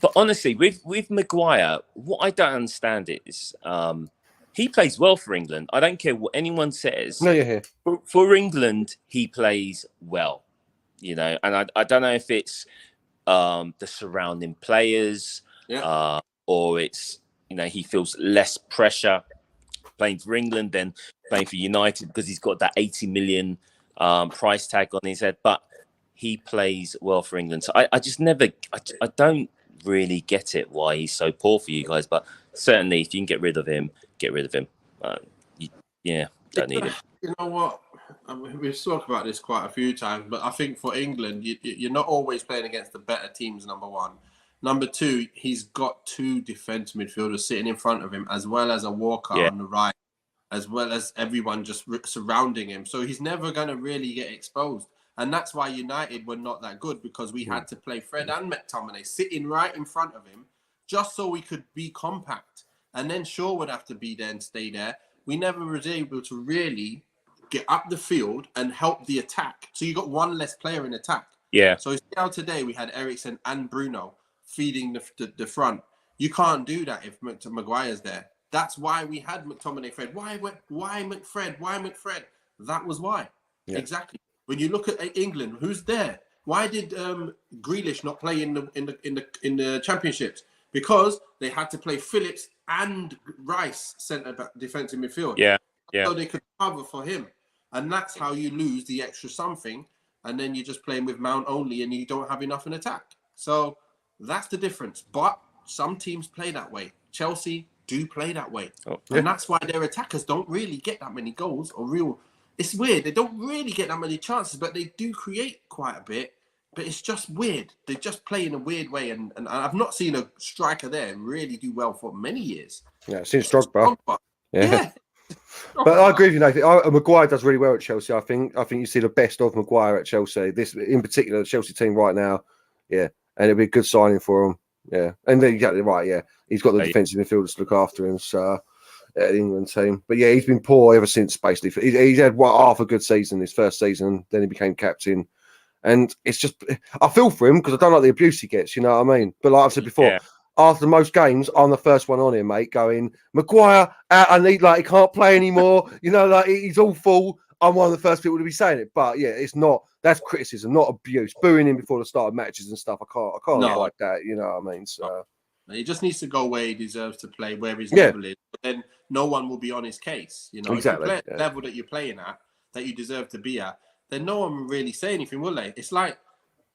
But honestly, with Maguire, what I don't understand is he plays well for England. I don't care what anyone says. No, you're here. For England, he plays well, and I don't know if it's the surrounding players or it's, he feels less pressure playing for England than playing for United because he's got that 80 million price tag on his head. But he plays well for England. So I just never, I don't really get it why he's so poor for you guys. But certainly, if you can get rid of him, get rid of him. Don't need him. You know what? We've talked about this quite a few times, but I think for England, you're not always playing against the better teams, number one. Number two, he's got 2 defensive midfielders sitting in front of him, as well as a Walker on the right, as well as everyone just surrounding him. So he's never going to really get exposed. And that's why United were not that good, because we had to play Fred and McTominay sitting right in front of him just so we could be compact. And then Shaw would have to be there and stay there. We never was able to really get up the field and help the attack. So you got one less player in attack. Yeah. So see how today we had Eriksen and Bruno feeding the front. You can't do that if Maguire's there. That's why we had McTominay, Fred. Why McFred? Why McFred? That was why. Yeah. Exactly. When you look at England, who's there? Why did Grealish not play in the championships? Because they had to play Phillips and Rice centre back defensive midfield. Yeah. So they could cover for him, and that's how you lose the extra something. And then you're just playing with Mount only, and you don't have enough in attack. So that's the difference. But some teams play that way. Chelsea do play that way, and that's why their attackers don't really get that many goals or real. It's weird. They don't really get that many chances, but they do create quite a bit. But it's just weird. They just play in a weird way. And I've not seen a striker there really do well for many years. Yeah, since Drogba. Yeah. But I agree with you, Nathan. Maguire does really well at Chelsea. I think you see the best of Maguire at Chelsea. This, in particular, the Chelsea team right now. Yeah. And it'll be a good signing for him. Yeah. And then exactly right. Yeah. He's got the defensive midfielders to look after him. So, at the England team. But yeah, he's been poor ever since, basically. He's had half a good season, his first season. Then he became captain. And it's just, I feel for him because I don't like the abuse he gets, you know what I mean? But like I've said before, after most games, I'm the first one on here, mate, going, Maguire, I need, like, he can't play anymore. You know, like, he's awful. I'm one of the first people to be saying it. But yeah, it's not, that's criticism, not abuse. Booing him before the start of matches and stuff. I can't like that. You know what I mean? So he just needs to go where he deserves to play, where his level is. But then no one will be on his case. You know, exactly. If you play at the level that you're playing at, that you deserve to be at, then no one will really say anything, will they? It's like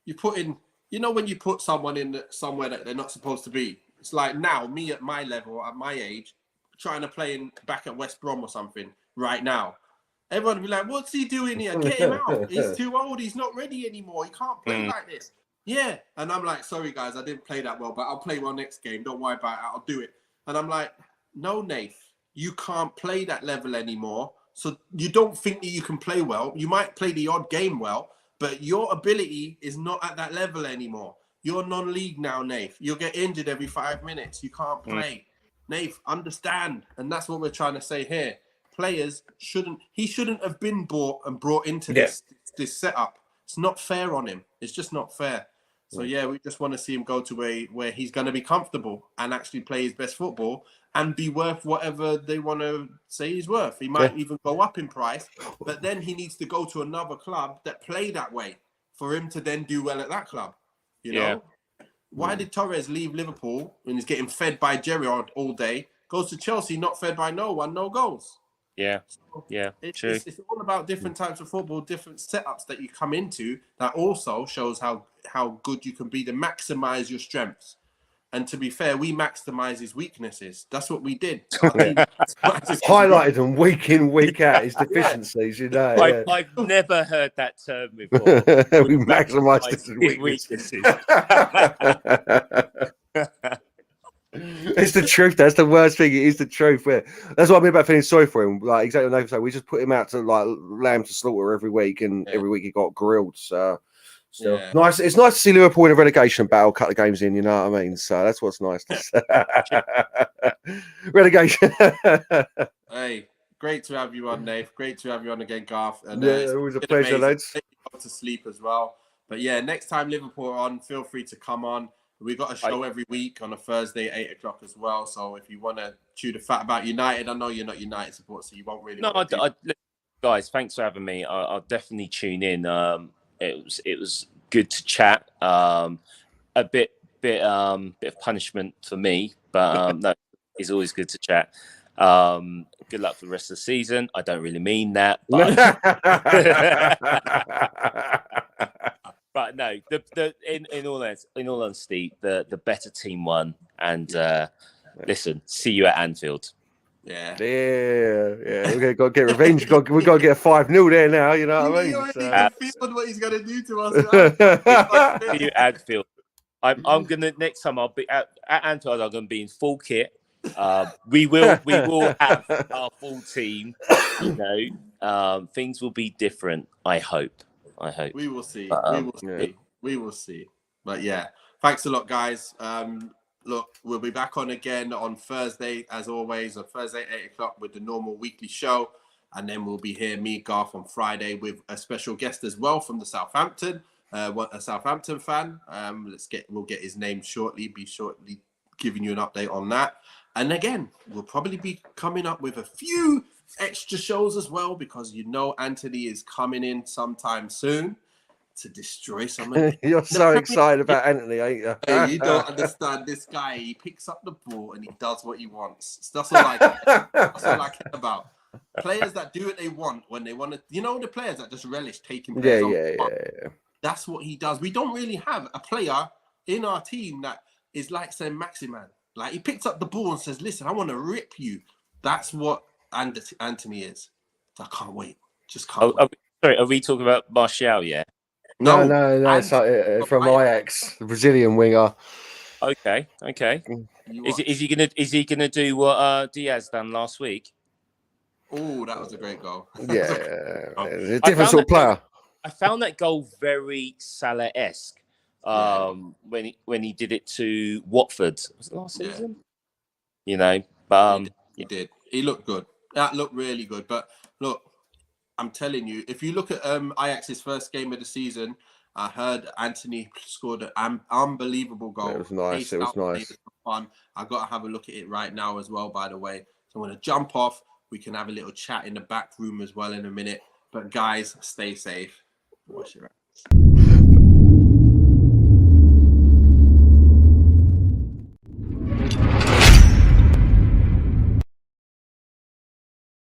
you put in, you know, when you put someone in somewhere that they're not supposed to be. It's like now, me at my level, at my age, trying to play back at West Brom or something right now. Everyone will be like, what's he doing here? Get him out. He's too old. He's not ready anymore. He can't play like this. Yeah. And I'm like, sorry, guys, I didn't play that well, but I'll play well next game. Don't worry about it. I'll do it. And I'm like, no, Nath, you can't play that level anymore. So you don't think that you can play well. You might play the odd game well, but your ability is not at that level anymore. You're non-league now, Nath. You'll get injured every 5 minutes. You can't play. Nath, understand. And that's what we're trying to say here. Players he shouldn't have been brought into this setup. It's not fair on him. It's just not fair. So yeah, we just want to see him go to where he's going to be comfortable and actually play his best football and be worth whatever they want to say he's worth. He might even go up in price, but then he needs to go to another club that play that way for him to then do well at that club. You know? Why did Torres leave Liverpool when he's getting fed by Gerrard all day, goes to Chelsea, not fed by no one, no goals? Yeah, true. It's all about different types of football, different setups that you come into. That also shows how good you can be to maximize your strengths. And to be fair, we maximize his weaknesses. That's what we did. Highlighted them week in, week out, his deficiencies. You know, I've never heard that term before. We maximize his weaknesses. It's the truth. That's the worst thing. It is the truth. That's what I mean about feeling sorry for him. Like exactly what Nathan said. We just put him out to like lamb to slaughter every week, and every week he got grilled. So nice. It's nice to see Liverpool in a relegation battle, a couple of games in. You know what I mean? So that's what's nice. Relegation. Hey, great to have you on, Dave. Great to have you on again, Garth. And it was a pleasure, lads. To sleep as well. But yeah, next time Liverpool are on, feel free to come on. We've got a show every week on a Thursday, 8 o'clock as well. So if you want to chew the fat about United, I know you're not United support, so you won't really. No, guys, thanks for having me. I'll definitely tune in. It was good to chat. A bit of punishment for me, but no, it's always good to chat. Good luck for the rest of the season. I don't really mean that, but. But no, in all honesty, the better team won, and listen, see you at Anfield. Yeah. We've got to get revenge. We've got to get a 5-0 there now. You know what I mean? Feel what he's going to do to us. See you at Anfield. I'm gonna next time I'll be at Anfield. I'm gonna be in full kit. We will have our full team. You know, things will be different. I hope. We will see. We will see. But yeah, thanks a lot, guys. Look, we'll be back on again on Thursday, as always, on Thursday, 8 o'clock with the normal weekly show. And then we'll be here, me, Garth, on Friday with a special guest as well from the Southampton, a Southampton fan. We'll get his name shortly, be shortly giving you an update on that. And again, we'll probably be coming up with a few extra shows as well, because you know Anthony is coming in sometime soon to destroy some of You're so excited about Anthony, ain't you? Hey, you don't understand this guy. He picks up the ball and he does what he wants. That's all I care. That's all I care about. Players that do what they want when they want to. You know, the players that just relish taking players on. That's what he does. We don't really have a player in our team that is like Saint Maximan. Like, he picks up the ball and says, listen, I want to rip you. That's what Anthony is. I can't wait. Just can't wait. Sorry, are we talking about Martial, yeah? No. It's like, from Ajax, the Brazilian winger. Okay. Is he gonna do what Diaz done last week? Oh, that was a great goal. Yeah, a different sort of player. I found that goal very Salah-esque. When he did it to Watford, was it last season? You know, he did. He looked good. That looked really good. But look, I'm telling you, if you look at Ajax's first game of the season I heard Anthony scored an unbelievable goal. Yeah, it was nice. It was nice. Fun. I got to have a look at it right now as well, by the way. So I'm going to jump off. We can have a little chat in the back room as well in a minute. But guys, stay safe. Wash your hands.